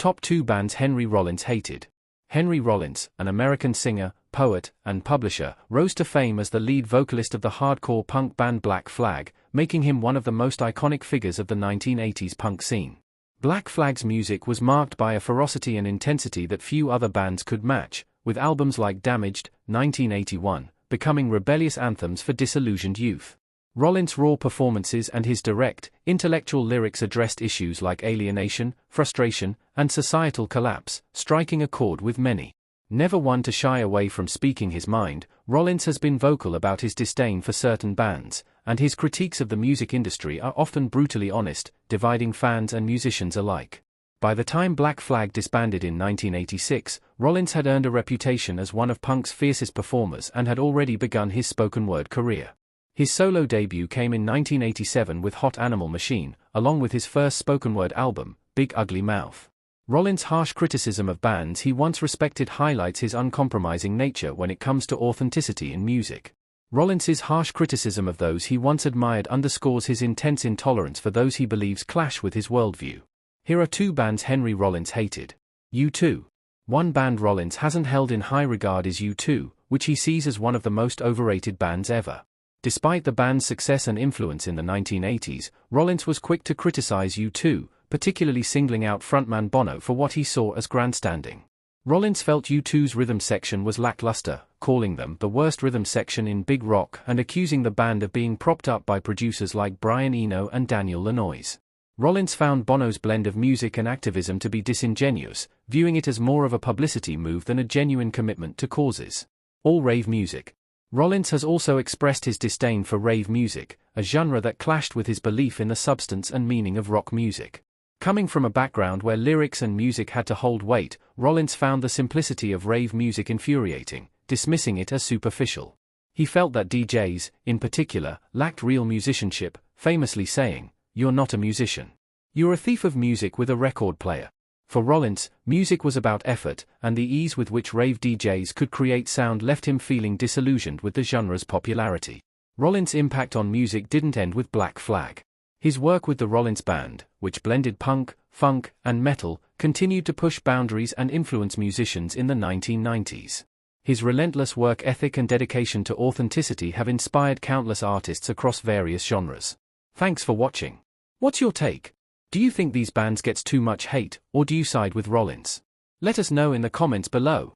Top 2 bands Henry Rollins hated. Henry Rollins, an American singer, poet, and publisher, rose to fame as the lead vocalist of the hardcore punk band Black Flag, making him one of the most iconic figures of the 1980s punk scene. Black Flag's music was marked by a ferocity and intensity that few other bands could match, with albums like Damaged, 1981, becoming rebellious anthems for disillusioned youth. Rollins' raw performances and his direct, intellectual lyrics addressed issues like alienation, frustration, and societal collapse, striking a chord with many. Never one to shy away from speaking his mind, Rollins has been vocal about his disdain for certain bands, and his critiques of the music industry are often brutally honest, dividing fans and musicians alike. By the time Black Flag disbanded in 1986, Rollins had earned a reputation as one of punk's fiercest performers and had already begun his spoken-word career. His solo debut came in 1987 with Hot Animal Machine, along with his first spoken-word album, Big Ugly Mouth. Rollins' harsh criticism of bands he once respected highlights his uncompromising nature when it comes to authenticity in music. Rollins' harsh criticism of those he once admired underscores his intense intolerance for those he believes clash with his worldview. Here are 2 bands Henry Rollins hated. U2. One band Rollins hasn't held in high regard is U2, which he sees as one of the most overrated bands ever. Despite the band's success and influence in the 1980s, Rollins was quick to criticize U2, particularly singling out frontman Bono for what he saw as grandstanding. Rollins felt U2's rhythm section was lackluster, calling them the worst rhythm section in big rock and accusing the band of being propped up by producers like Brian Eno and Daniel Lanois. Rollins found Bono's blend of music and activism to be disingenuous, viewing it as more of a publicity move than a genuine commitment to causes. All rave music. Rollins has also expressed his disdain for rave music, a genre that clashed with his belief in the substance and meaning of rock music. Coming from a background where lyrics and music had to hold weight, Rollins found the simplicity of rave music infuriating, dismissing it as superficial. He felt that DJs, in particular, lacked real musicianship, famously saying, "You're not a musician. You're a thief of music with a record player." For Rollins, music was about effort, and the ease with which rave DJs could create sound left him feeling disillusioned with the genre's popularity. Rollins' impact on music didn't end with Black Flag. His work with the Rollins Band, which blended punk, funk, and metal, continued to push boundaries and influence musicians in the 1990s. His relentless work ethic and dedication to authenticity have inspired countless artists across various genres. Thanks for watching. What's your take? Do you think these bands gets too much hate, or do you side with Rollins? Let us know in the comments below.